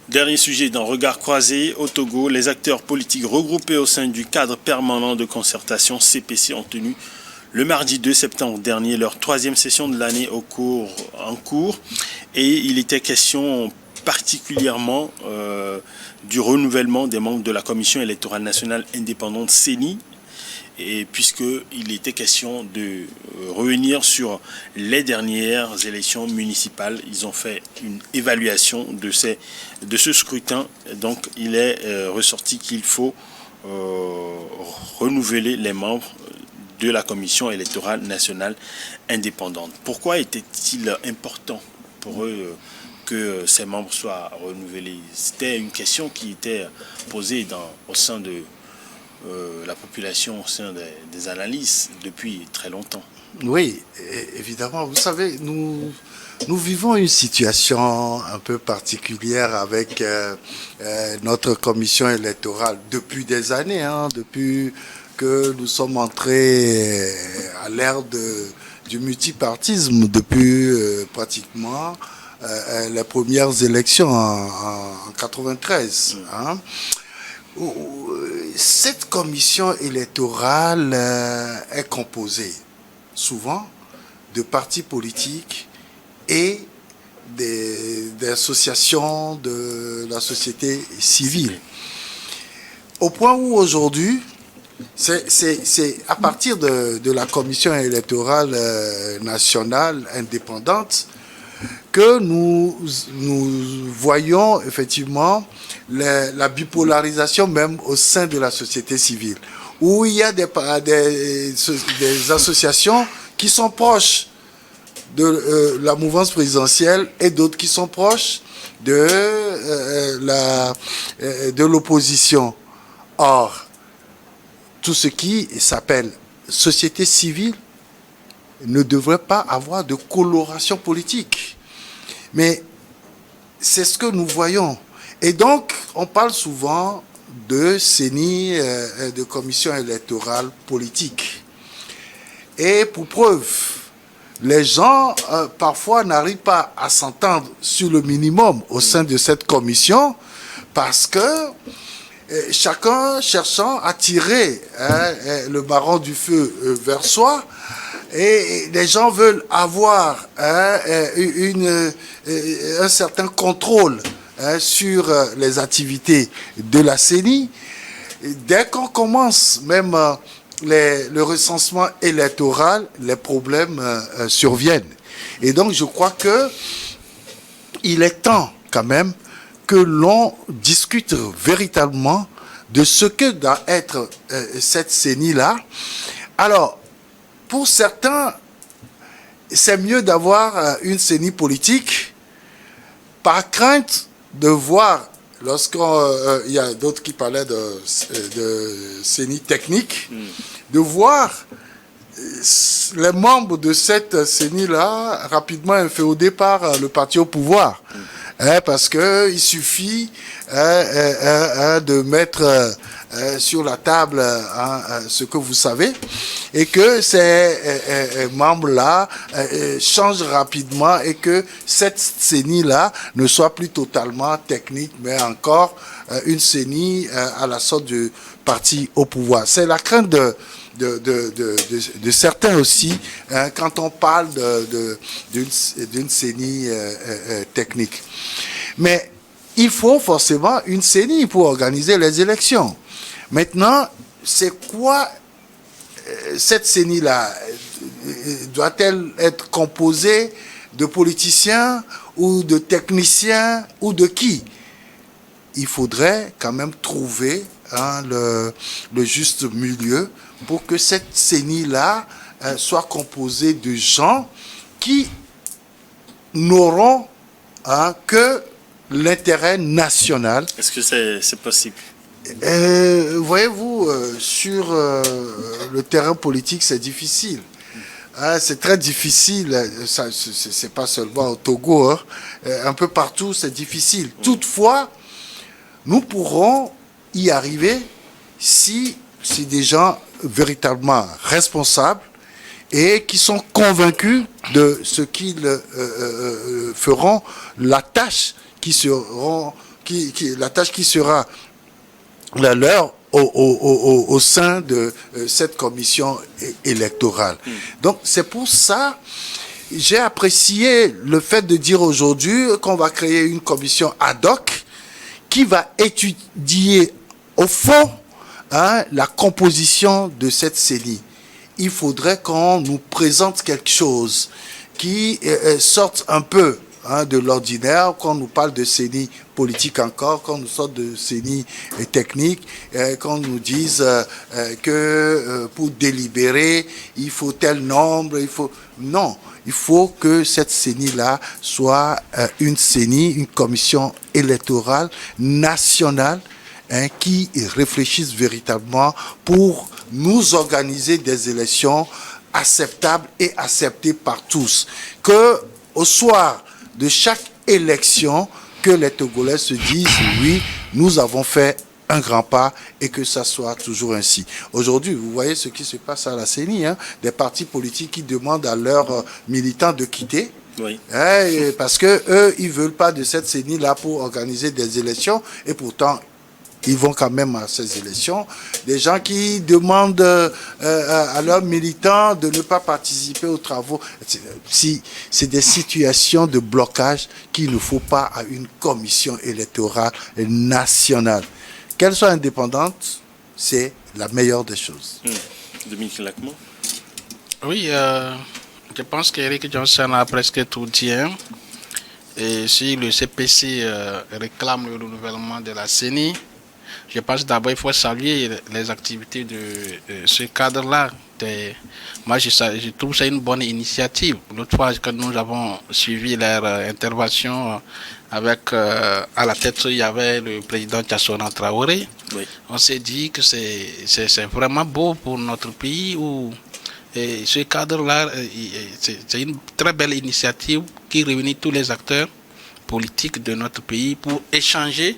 Dernier sujet dans Regard croisé, au Togo, les acteurs politiques regroupés au sein du cadre permanent de concertation CPC ont tenu le mardi 2 septembre dernier leur troisième session de l'année en cours et il était question particulièrement du renouvellement des membres de la Commission électorale nationale indépendante CENI, et puisqu'il était question de revenir sur les dernières élections municipales. Ils ont fait une évaluation de ce scrutin. Donc il est ressorti qu'il faut renouveler les membres de la Commission électorale nationale indépendante. Pourquoi était-il important pour eux que ces membres soient renouvelés? C'était une question qui était posée au sein de la population, au sein des analyses depuis très longtemps. Oui, évidemment. Vous savez, nous vivons une situation un peu particulière avec notre commission électorale depuis des années, depuis que nous sommes entrés à l'ère du multipartisme, depuis pratiquement les premières élections en 93. Cette commission électorale est composée souvent de partis politiques et des associations de la société civile. Au point où aujourd'hui, c'est à partir de la commission électorale nationale indépendante que nous voyons effectivement la bipolarisation même au sein de la société civile, où il y a des associations qui sont proches de la mouvance présidentielle et d'autres qui sont proches de l'opposition. Or, tout ce qui s'appelle société civile ne devrait pas avoir de coloration politique. Mais c'est ce que nous voyons. Et donc, on parle souvent de CENI, de commission électorale politique. Et pour preuve, les gens, parfois, n'arrivent pas à s'entendre sur le minimum au sein de cette commission parce que chacun cherchant à tirer le baron du feu vers soi, et les gens veulent avoir un certain contrôle sur les activités de la CENI. Dès qu'on commence même le recensement électoral, les problèmes surviennent. Et donc je crois que il est temps quand même que l'on discute véritablement de ce que doit être cette CENI-là. Alors, pour certains, c'est mieux d'avoir une CENI politique par crainte de voir, lorsqu'il y a d'autres qui parlaient de CENI technique, de voir les membres de cette CENI-là rapidement inféodés par le parti au pouvoir. Parce qu'il suffit de mettre sur la table ce que vous savez et que ces membres-là changent rapidement et que cette CENI-là ne soit plus totalement technique, mais encore une CENI à la sorte du parti au pouvoir. C'est la crainte de certains aussi quand on parle d'une CENI technique. Mais il faut forcément une CENI pour organiser les élections. Maintenant, c'est quoi cette CENI-là? Doit-elle être composée de politiciens ou de techniciens ou de qui? Il faudrait quand même trouver le juste milieu pour que cette CENI-là soit composée de gens qui n'auront que l'intérêt national. Est-ce que c'est possible? Voyez-vous, sur le terrain politique, c'est difficile. C'est très difficile, c'est pas seulement au Togo, un peu partout, c'est difficile. Toutefois, nous pourrons y arriver si des gens véritablement responsables et qui sont convaincus de ce qu'ils feront, la tâche qu'ils seront la tâche qui sera la leur au sein de cette commission électorale. Donc c'est pour ça j'ai apprécié le fait de dire aujourd'hui qu'on va créer une commission ad hoc qui va étudier au fond la composition de cette CENI. Il faudrait qu'on nous présente quelque chose qui sorte un peu de l'ordinaire, qu'on nous parle de CENI politique encore, qu'on nous sorte de CENI technique, qu'on nous dise que pour délibérer, il faut tel nombre, Non, il faut que cette CENI-là soit une CENI, une commission électorale nationale, qui réfléchisse véritablement pour nous organiser des élections acceptables et acceptées par tous. Que au soir de chaque élection, que les Togolais se disent oui, nous avons fait un grand pas et que ça soit toujours ainsi. Aujourd'hui, vous voyez ce qui se passe à la CENI, des partis politiques qui demandent à leurs militants de quitter. Oui. Parce que eux, ils veulent pas de cette CENI-là pour organiser des élections et pourtant ils vont quand même à ces élections. Des gens qui demandent à leurs militants de ne pas participer aux travaux. C'est des situations de blocage qu'il ne faut pas à une commission électorale nationale. Qu'elle soit indépendante, c'est la meilleure des choses. Dominique Lacmont. Oui, je pense qu'Eric Johnson a presque tout dit. Et si le CPC réclame le renouvellement de la CENI, je pense d'abord qu'il faut saluer les activités de ce cadre-là. Moi, je trouve que c'est une bonne initiative. L'autre fois que nous avons suivi leur intervention avec, à la tête, il y avait le président Tiassona Traoré. Oui. On s'est dit que c'est vraiment beau pour notre pays où ce cadre-là, c'est une très belle initiative qui réunit tous les acteurs politiques de notre pays pour échanger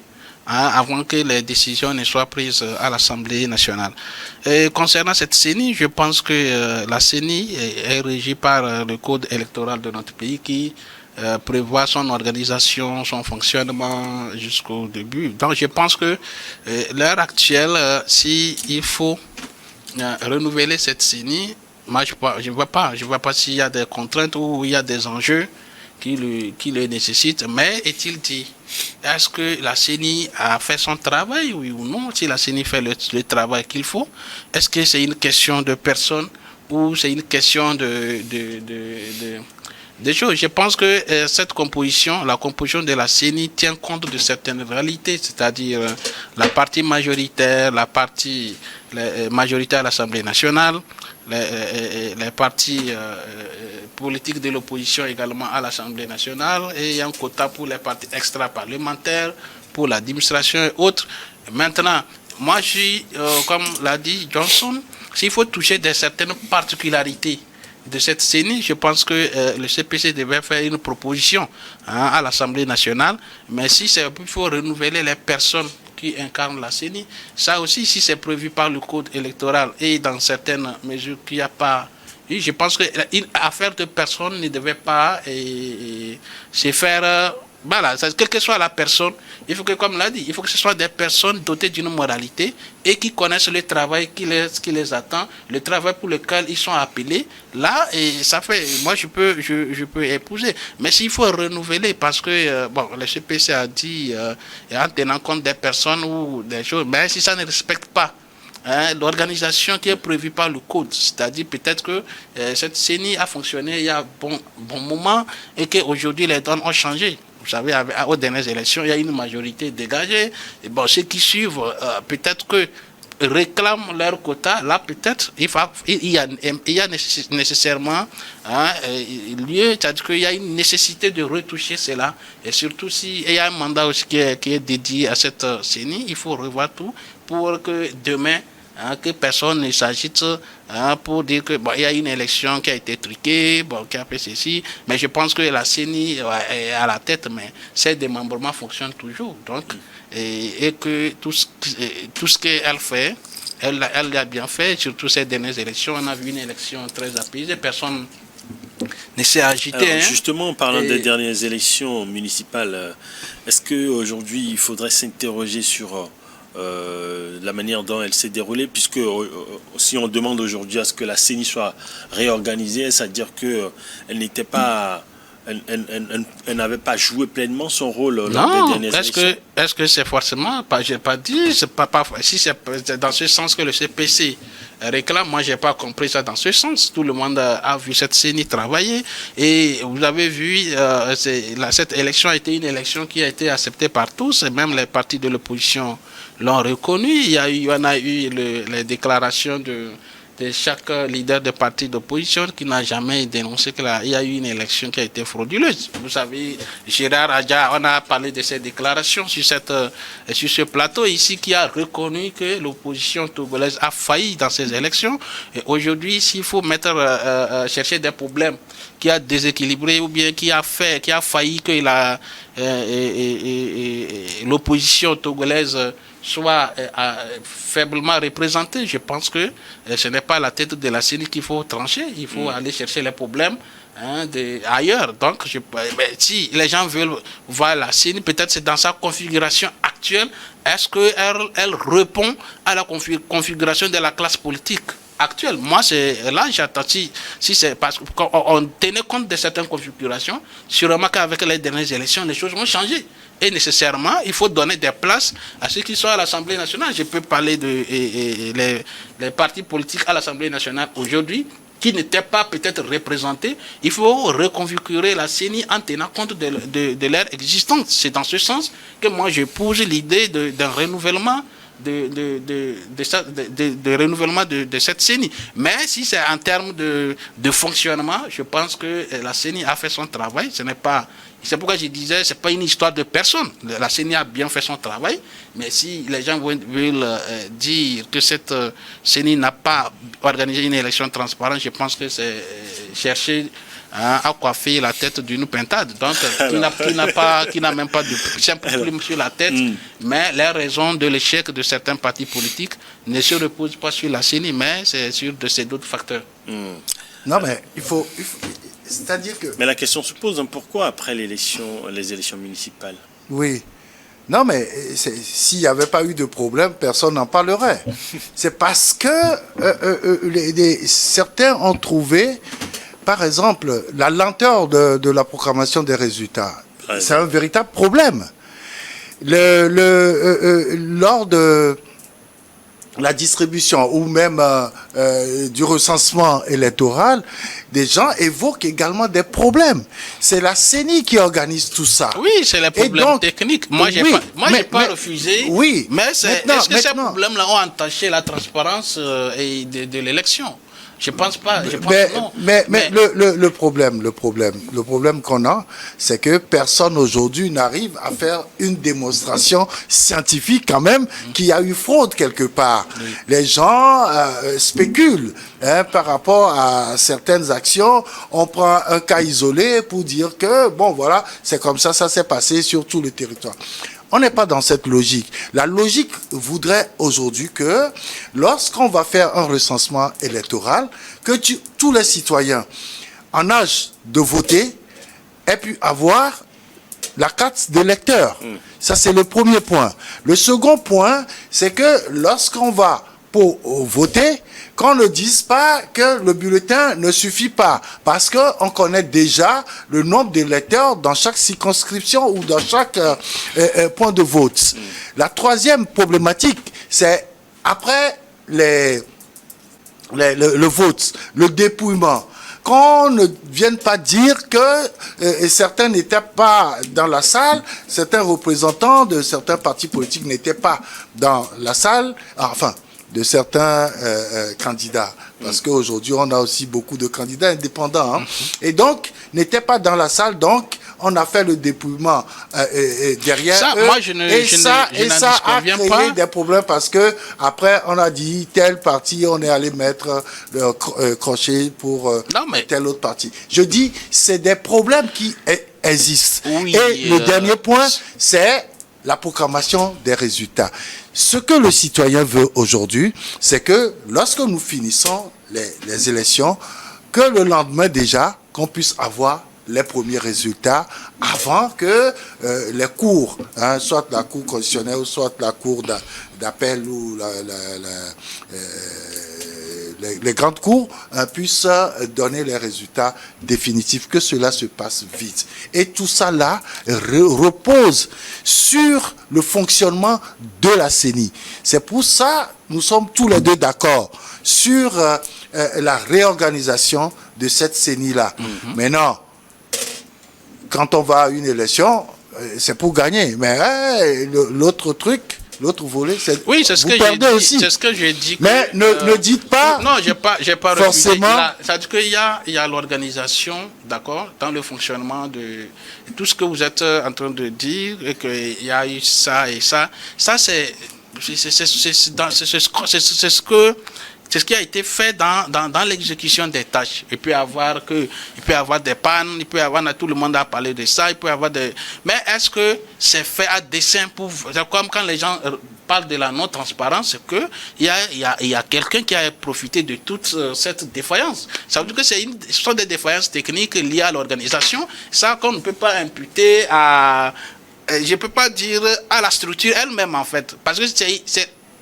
avant que les décisions ne soient prises à l'Assemblée nationale. Et concernant cette CENI, je pense que la CENI est régie par le code électoral de notre pays qui prévoit son organisation, son fonctionnement jusqu'au début. Donc je pense que l'heure actuelle, s'il faut renouveler cette CENI, moi je ne vois pas s'il y a des contraintes ou il y a des enjeux qui le nécessitent, mais est-il dit, est-ce que la CENI a fait son travail, oui ou non? Si la CENI fait le travail qu'il faut, est-ce que c'est une question de personne ou c'est une question de choses? Je pense que cette composition, la composition de la CENI tient compte de certaines réalités, c'est-à-dire la partie majoritaire, majoritaire à l'Assemblée nationale, les partis politiques de l'opposition également à l'Assemblée nationale, et il y a un quota pour les partis extra-parlementaires, pour l'administration et autres. Maintenant, moi je suis, comme l'a dit Johnson, s'il faut toucher certaines particularités de cette CENI, je pense que le CPC devait faire une proposition à l'Assemblée nationale, mais si c'est il faut renouveler les personnes qui incarnent la CENI, ça aussi, si c'est prévu par le code électoral et dans certaines mesures qu'il n'y a pas, je pense qu'une affaire de personne ne devait pas se faire. Voilà, quelle que soit la personne, il faut que, comme l'a dit, il faut que ce soit des personnes dotées d'une moralité et qui connaissent le travail qui les attend, le travail pour lequel ils sont appelés. Là, et ça fait, moi je peux épouser. Mais s'il faut renouveler, parce que le CPC a dit, en tenant compte des personnes ou des choses, mais si ça ne respecte pas l'organisation qui est prévue par le code, c'est-à-dire peut-être que cette CENI a fonctionné il y a bon moment et qu'aujourd'hui les donnes ont changé. Vous savez, aux dernières élections, il y a une majorité dégagée. Et bon, ceux qui suivent, peut-être que réclament leur quota. Là, peut-être, il y a nécessairement lieu, c'est-à-dire qu'il y a une nécessité de retoucher cela. Et surtout, s'il y a un mandat aussi qui est dédié à cette CENI, il faut revoir tout pour que demain, que personne ne s'agite pour dire que il y a une élection qui a été truquée, qui a fait ceci, mais je pense que la CENI est à la tête, mais ces démembrements fonctionnent toujours. Donc, et que tout ce qu'elle fait, elle l'a bien fait, surtout ces dernières élections. On a vu une élection très apaisée, personne s'est agité. Alors, justement, en parlant des dernières élections municipales, est-ce qu'aujourd'hui, il faudrait s'interroger sur la manière dont elle s'est déroulée, puisque si on demande aujourd'hui à ce que la CENI soit réorganisée, c'est-à-dire qu'elle n'était pas... Elle n'avait pas joué pleinement son rôle lors des dernières élections. Est-ce que c'est forcément, je n'ai pas dit, c'est pas, si c'est dans ce sens que le CPC réclame, moi je n'ai pas compris ça dans ce sens. Tout le monde a vu cette CENI travailler et vous avez vu, cette élection a été une élection qui a été acceptée par tous, et même les partis de l'opposition l'ont reconnu. Il y en a eu les déclarations de chaque leader de parti d'opposition qui n'a jamais dénoncé qu'il y a eu une élection qui a été frauduleuse. Vous savez, Gérard Adja, on a parlé de ses déclarations sur ce plateau ici, qui a reconnu que l'opposition togolaise a failli dans ces élections. Et aujourd'hui, s'il faut chercher des problèmes qui a déséquilibré ou bien qui a failli que l'opposition togolaise soit faiblement représentée, je pense que ce n'est pas à la tête de la CENI qu'il faut trancher. Il faut aller chercher les problèmes ailleurs. Donc, si les gens veulent voir la CENI, peut-être c'est dans sa configuration actuelle. Est-ce qu'elle répond à la configuration de la classe politique actuelle? Moi, j'attends, si c'est parce qu'on tenait compte de certaines configurations, sûrement qu'avec les dernières élections, les choses vont changer. Et nécessairement, il faut donner des places à ceux qui sont à l'Assemblée nationale. Je peux parler les partis politiques à l'Assemblée nationale aujourd'hui qui n'étaient pas peut-être représentés. Il faut reconfigurer la CENI en tenant compte de leur existence. C'est dans ce sens que moi, je pose l'idée d'un renouvellement renouvellement de cette CENI. Mais si c'est en termes de fonctionnement, je pense que la CENI a fait son travail. C'est pourquoi je disais, c'est pas une histoire de personne. La CENI a bien fait son travail, mais si les gens veulent dire que cette CENI n'a pas organisé une élection transparente, je pense que c'est chercher à coiffer la tête d'une pintade, donc qui n'a même pas de simple plume sur la tête, mais les raisons de l'échec de certains partis politiques ne se reposent pas sur la CENI, mais c'est sur ces d'autres facteurs. Non, mais il faut c'est-à-dire que... Mais la question se pose, pourquoi après les élections municipales? Oui. Non, mais s'il n'y avait pas eu de problème, personne n'en parlerait. C'est parce que certains ont trouvé, par exemple, la lenteur de la proclamation des résultats. C'est un véritable problème. Lors de la distribution ou même du recensement électoral, des gens évoquent également des problèmes. C'est la CENI qui organise tout ça. Oui, c'est les problèmes techniques. Moi, je n'ai pas refusé. Oui. Mais est-ce que ces problèmes-là ont entaché la transparence de l'élection? Je pense pas. Mais le problème qu'on a, c'est que personne aujourd'hui n'arrive à faire une démonstration scientifique quand même qu'il y a eu fraude quelque part. Oui. Les gens spéculent par rapport à certaines actions. On prend un cas isolé pour dire que, bon voilà, c'est comme ça s'est passé sur tout le territoire. On n'est pas dans cette logique. La logique voudrait aujourd'hui que lorsqu'on va faire un recensement électoral, que tous les citoyens en âge de voter aient pu avoir la carte d'électeur. Ça, c'est le premier point. Le second point, c'est que lorsqu'on va pour voter, qu'on ne dise pas que le bulletin ne suffit pas, parce qu'on connaît déjà le nombre d'électeurs dans chaque circonscription ou dans chaque point de vote. La troisième problématique, c'est après le vote, le dépouillement. Qu'on ne vienne pas dire que certains n'étaient pas dans la salle, certains représentants de certains partis politiques n'étaient pas dans la salle, enfin, de certains candidats. Parce qu'aujourd'hui, on a aussi beaucoup de candidats indépendants. Hein, et donc, n'étaient pas dans la salle, donc on a fait le dépouillement derrière ça, eux. Moi, ça a créé des problèmes parce que après on a dit tel parti, on est allé mettre le crochet pour tel autre parti. Je dis, c'est des problèmes qui existent. Oui, et le dernier point, c'est la proclamation des résultats. Ce que le citoyen veut aujourd'hui, c'est que lorsque nous finissons les élections, que le lendemain déjà, qu'on puisse avoir les premiers résultats avant que les cours, soit la cour constitutionnelle, soit la cour d'appel ou les grandes cours puissent donner les résultats définitifs, que cela se passe vite. Et tout ça là repose sur le fonctionnement de la CENI. C'est pour ça que nous sommes tous les deux d'accord sur la réorganisation de cette CENI là. Maintenant, quand on va à une élection, c'est pour gagner. Mais l'autre truc, l'autre volet, c'est oui, c'est ce vous que perdez j'ai dit, aussi. c'est ce que j'ai dit. Mais ne dites pas. Non, j'ai pas forcément. C'est-à-dire qu'il y a l'organisation, d'accord, dans le fonctionnement de tout ce que vous êtes en train de dire, et qu'il y a eu ça et ça. Ça, c'est ce qui a été fait dans l'exécution des tâches. Il peut y avoir des pannes, tout le monde a parlé de ça, mais est-ce que c'est fait à dessein c'est comme quand les gens parlent de la non-transparence, c'est que il y a quelqu'un qui a profité de toute cette défaillance. Ça veut dire que ce sont des défaillances techniques liées à l'organisation, ça qu'on ne peut pas imputer à, je peux pas dire à la structure elle-même en fait, parce que c'est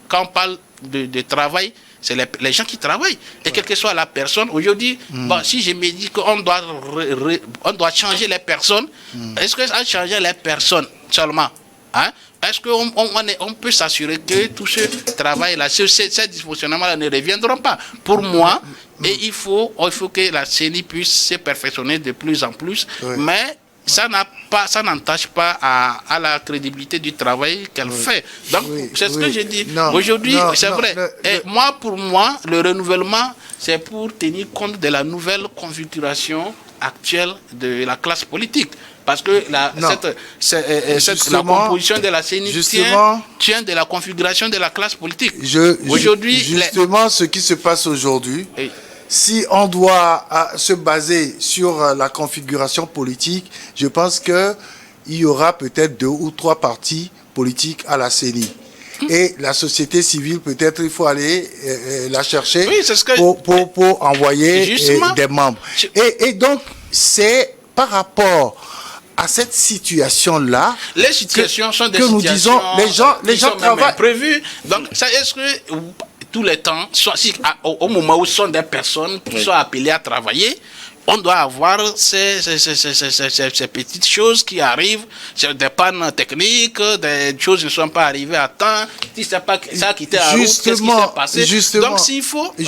quand on parle de travail, c'est les gens qui travaillent. Et quelle que soit la personne, aujourd'hui, bon, si je me dis qu'on doit changer les personnes, est-ce que ça change les personnes seulement, est-ce qu'on peut s'assurer que tout ce travail-là, ces dysfonctionnements-là ne reviendront pas? Pour moi, et il faut que la CENI puisse se perfectionner de plus en plus, mais ça n'entache pas à la crédibilité du travail qu'elle fait. Donc, c'est ce que j'ai dit. Aujourd'hui, c'est vrai. Et pour moi, le renouvellement, c'est pour tenir compte de la nouvelle configuration actuelle de la classe politique. Parce que la composition de la CENI tient de la configuration de la classe politique. Aujourd'hui, justement, ce qui se passe aujourd'hui, si on doit se baser sur la configuration politique, je pense qu'il y aura peut-être 2 ou 3 partis politiques à la CENI. Et la société civile, peut-être il faut aller la chercher pour envoyer des membres. Et donc, c'est par rapport à cette situation-là, les situations sont des que situations nous disons, les gens travaillent. Prévues. Donc, ça est-ce que tous les temps, au moment où ce sont des personnes qui sont appelées à travailler, on doit avoir ces petites choses qui arrivent, des pannes techniques, des choses qui ne sont pas arrivées à temps, si ce n'est pas ça qui était à route, qu'est-ce qui s'est passé? Donc s'il faut, il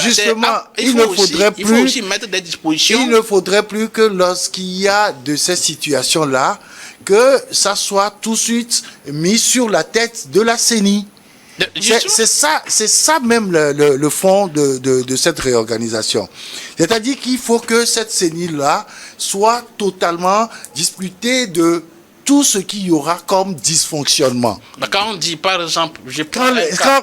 faut aussi mettre des dispositions. Il ne faudrait plus que lorsqu'il y a de ces situations-là, que ça soit tout de suite mis sur la tête de la CENI. C'est ça même le fond de cette réorganisation. C'est-à-dire qu'il faut que cette CENI-là soit totalement disputée de tout ce qu'il y aura comme dysfonctionnement. Quand on dit, par exemple...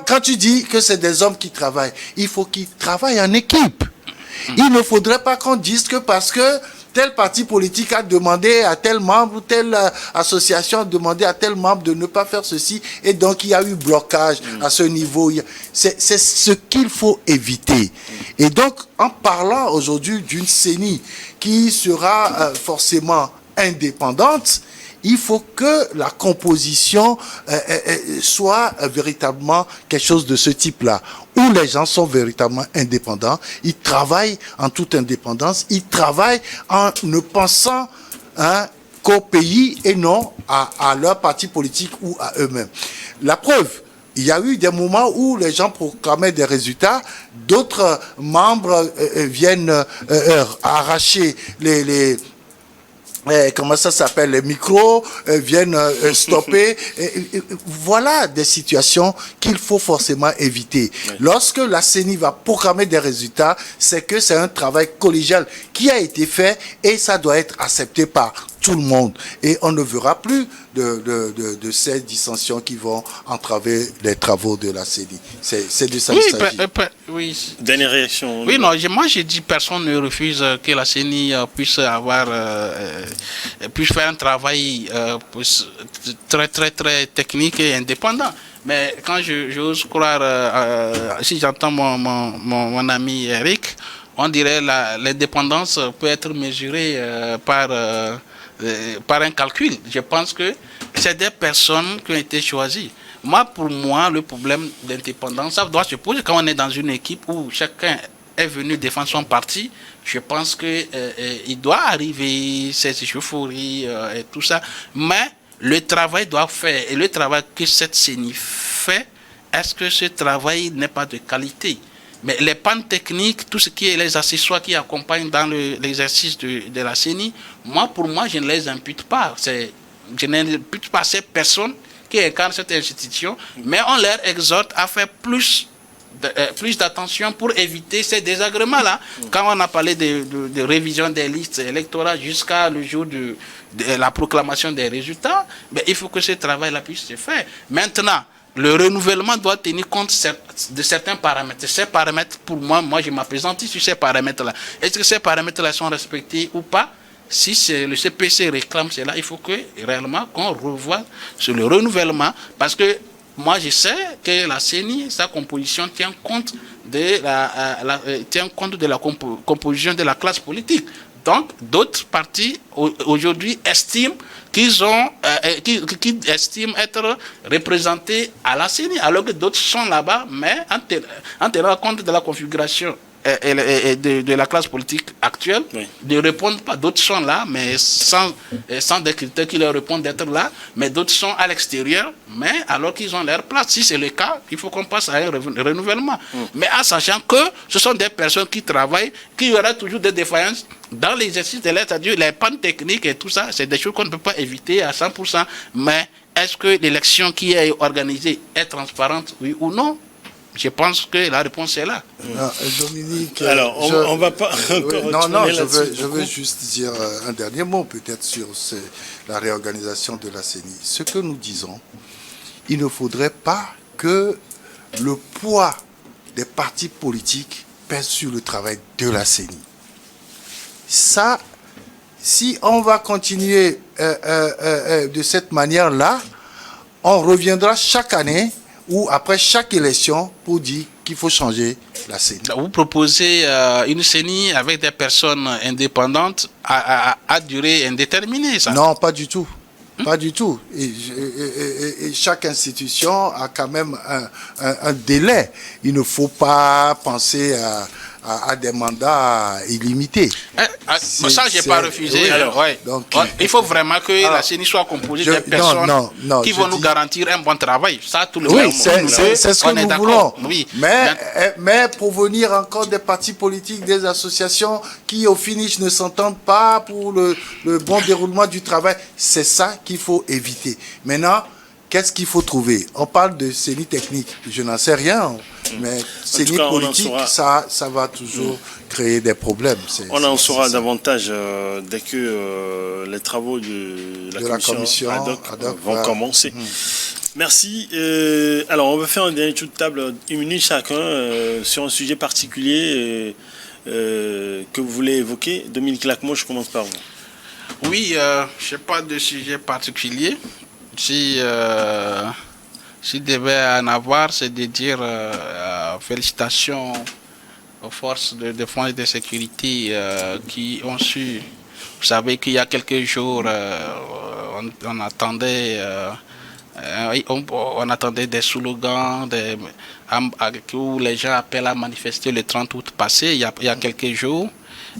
Quand tu dis que c'est des hommes qui travaillent, il faut qu'ils travaillent en équipe. Il ne faudrait pas qu'on dise que parce que tel parti politique a demandé à tel membre, telle association a demandé à tel membre de ne pas faire ceci, et donc il y a eu blocage à ce niveau. C'est ce qu'il faut éviter. Et donc, en parlant aujourd'hui d'une CENI qui sera forcément indépendante, il faut que la composition soit véritablement quelque chose de ce type-là, où les gens sont véritablement indépendants, ils travaillent en toute indépendance, ils travaillent en ne pensant qu'au pays et non à leur parti politique ou à eux-mêmes. La preuve, il y a eu des moments où les gens proclamaient des résultats, d'autres membres viennent arracher comment ça s'appelle, les micros viennent stopper. Voilà des situations qu'il faut forcément éviter. Lorsque la CENI va proclamer des résultats, c'est que c'est un travail collégial qui a été fait et ça doit être accepté par tout le monde. Et on ne verra plus de ces dissensions qui vont entraver les travaux de la CENI. C'est de ça qu'il s'agit. Oui. Dernière réaction. Oui, non, moi j'ai dit personne ne refuse que la CENI puisse faire un travail très très très technique et indépendant. Mais quand j'ose croire, si j'entends mon ami Eric, on dirait l'indépendance peut être mesurée par un calcul. Je pense que c'est des personnes qui ont été choisies. Pour moi, le problème d'indépendance, ça doit se poser quand on est dans une équipe où chacun est venu défendre son parti. Je pense qu'il doit arriver ces échauffourées et tout ça. Mais le travail doit faire. Et le travail que cette CENI fait, est-ce que ce travail n'est pas de qualité? Mais les pannes techniques, tout ce qui est les accessoires qui accompagnent dans l'exercice de la CENI, pour moi, je ne les impute pas. Je n'impute pas ces personnes qui incarnent cette institution, mais on leur exhorte à faire plus d'attention pour éviter ces désagréments-là. Quand on a parlé de révision des listes électorales jusqu'à le jour de la proclamation des résultats, il faut que ce travail-là puisse se faire. Maintenant, le renouvellement doit tenir compte de certains paramètres. Ces paramètres, pour moi je m'appesantis sur ces paramètres-là. Est-ce que ces paramètres-là sont respectés ou pas? Si le CPC réclame cela, il faut que réellement qu'on revoie sur le renouvellement, parce que moi je sais que la CENI, sa composition tient compte de la composition de la classe politique. Donc, d'autres partis aujourd'hui estiment qu'ils estiment être représentés à la CENI, alors que d'autres sont là-bas, mais en tenant compte de la configuration et de la classe politique actuelle, ne répondent pas. D'autres sont là, mais sans des critères qui leur répondent d'être là, mais d'autres sont à l'extérieur, mais alors qu'ils ont leur place. Si c'est le cas, il faut qu'on passe à un renouvellement. Mais en sachant que ce sont des personnes qui travaillent, qu'il y aura toujours des défaillances dans l'exercice de l'aide, c'est-à-dire les pannes techniques et tout ça, c'est des choses qu'on ne peut pas éviter à 100%. Mais est-ce que l'élection qui est organisée est transparente, oui ou non? Je pense que la réponse est là. Non, Dominique, alors, on va pas encore... Non, je veux juste dire un dernier mot peut-être sur la réorganisation de la CENI. Ce que nous disons, il ne faudrait pas que le poids des partis politiques pèse sur le travail de la CENI. Ça, si on va continuer de cette manière-là, on reviendra chaque année ou après chaque élection pour dire qu'il faut changer la CENI. Vous proposez une CENI avec des personnes indépendantes à durée indéterminée, ça? Non, pas du tout. Pas du tout. Et chaque institution a quand même un délai. Il ne faut pas penser à des mandats illimités. Ça, je n'ai pas refusé. Oui, alors, ouais. Donc, il faut vraiment que la CENI soit composée de personnes qui vont nous garantir un bon travail. Ça, tout le monde. Oui, c'est ce que nous voulons. Oui. Mais pour venir encore des partis politiques, des associations qui, au finish, ne s'entendent pas pour le bon déroulement du travail, c'est ça qu'il faut éviter. Maintenant, qu'est-ce qu'il faut trouver? On parle de CENI technique. Je n'en sais rien. Mais CENI politique, ça va toujours créer des problèmes. On en saura davantage dès que les travaux de la commission ad hoc vont commencer. Merci. Alors, on va faire un dernier tour de table, 1 minute chacun, sur un sujet particulier que vous voulez évoquer. Dominique Lacmo, je commence par vous. Oui, je n'ai pas de sujet particulier. Si devait en avoir, c'est de dire félicitations aux forces de défense et de sécurité qui ont su. Vous savez qu'il y a quelques jours, on attendait des slogans où les gens appellent à manifester le 30 août passé, il y a quelques jours.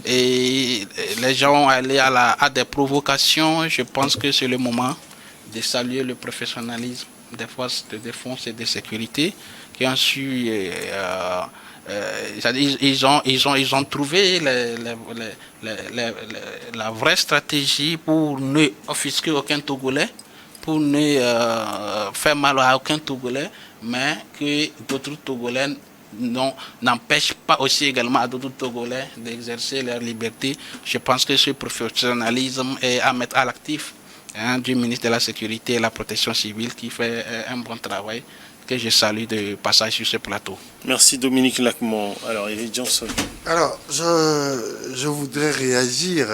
Et les gens ont allé à des provocations. Je pense que c'est le moment de saluer le professionnalisme des forces de défense et de sécurité qui ont su, ils ont trouvé la vraie stratégie pour ne offusquer aucun Togolais, pour ne faire mal à aucun Togolais, mais que d'autres Togolais n'empêche pas aussi également à d'autres Togolais d'exercer leur liberté. Je pense que ce professionnalisme est à mettre à l'actif du ministre de la Sécurité et de la Protection civile qui fait un bon travail que je salue de passage sur ce plateau. Merci Dominique Lacmo. Alors Eric Johnson. Alors je voudrais réagir.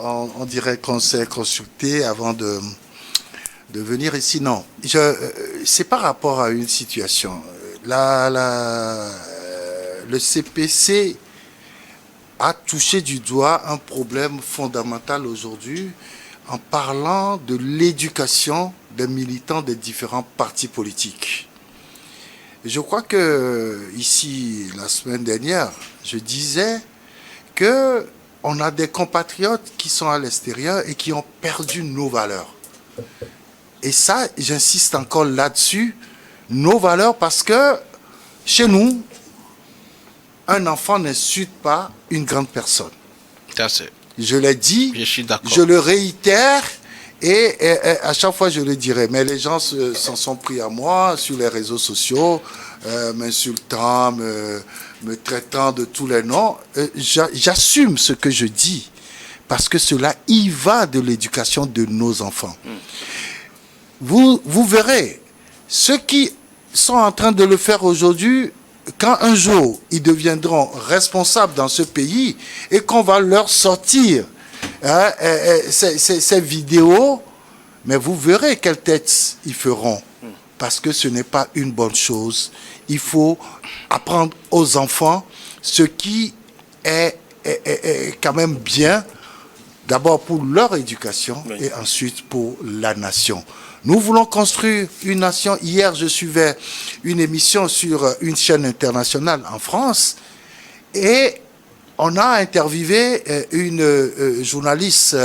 On dirait qu'on s'est consulté avant de venir ici. Non, c'est par rapport à une situation. Le CPC a touché du doigt un problème fondamental aujourd'hui en parlant de l'éducation des militants des différents partis politiques. Je crois que ici, la semaine dernière, je disais que on a des compatriotes qui sont à l'extérieur et qui ont perdu nos valeurs. Et ça, j'insiste encore là-dessus, nos valeurs, parce que chez nous, un enfant n'insulte pas une grande personne. Je l'ai dit, je suis d'accord. Je le réitère, et à chaque fois je le dirai. Mais les gens s'en sont pris à moi sur les réseaux sociaux, m'insultant, me traitant de tous les noms. J'assume ce que je dis, parce que cela y va de l'éducation de nos enfants. Vous verrez, ceux qui sont en train de le faire aujourd'hui, quand un jour ils deviendront responsables dans ce pays et qu'on va leur sortir ces vidéos, mais vous verrez quelle tête ils feront, parce que ce n'est pas une bonne chose. Il faut apprendre aux enfants ce qui est quand même bien, d'abord pour leur éducation, oui, et ensuite pour la nation. Nous voulons construire une nation. Hier, je suivais une émission sur une chaîne internationale en France et on a interviewé une journaliste,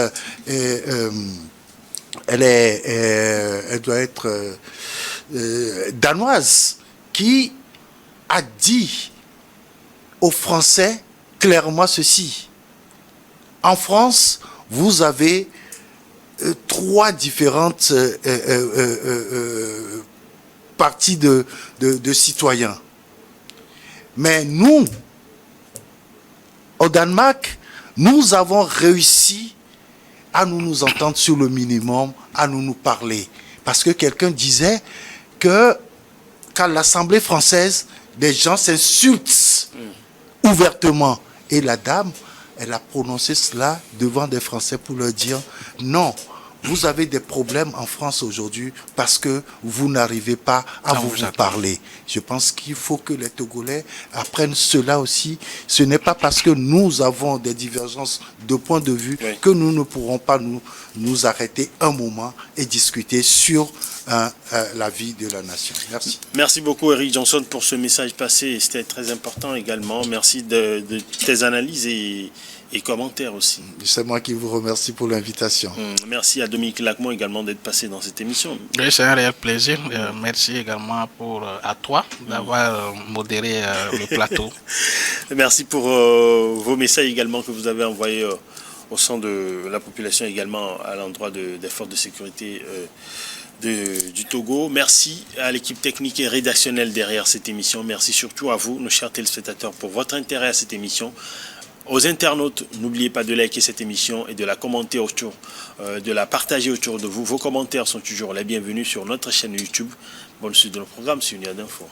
elle doit être danoise, qui a dit aux Français clairement ceci. En France, vous avez 3 différentes parties de citoyens. Mais nous, au Danemark, nous avons réussi à nous entendre sur le minimum, à nous parler. Parce que quelqu'un disait que qu'à l'Assemblée française, des gens s'insultent ouvertement. Et la dame, elle a prononcé cela devant des Français pour leur dire non. Vous avez des problèmes en France aujourd'hui parce que vous n'arrivez pas à vous parler. Je pense qu'il faut que les Togolais apprennent cela aussi. Ce n'est pas parce que nous avons des divergences de point de vue, oui, que nous ne pourrons pas nous arrêter un moment et discuter sur la vie de la nation. Merci. Merci beaucoup Eric Johnson pour ce message passé. C'était très important également. Merci de tes analyses et commentaires aussi. C'est moi qui vous remercie pour l'invitation. Merci à Dominique Lacmon également d'être passé dans cette émission. Oui, c'est un réel plaisir. Merci également à toi d'avoir modéré le plateau. Merci pour vos messages également que vous avez envoyés au sein de la population, également à l'endroit des forces de sécurité du Togo. Merci à l'équipe technique et rédactionnelle derrière cette émission. Merci surtout à vous, nos chers téléspectateurs, pour votre intérêt à cette émission. Aux internautes, n'oubliez pas de liker cette émission et de la commenter autour, de la partager autour de vous. Vos commentaires sont toujours les bienvenus sur notre chaîne YouTube. Bonne suite de nos programmes sur Unia d'Info.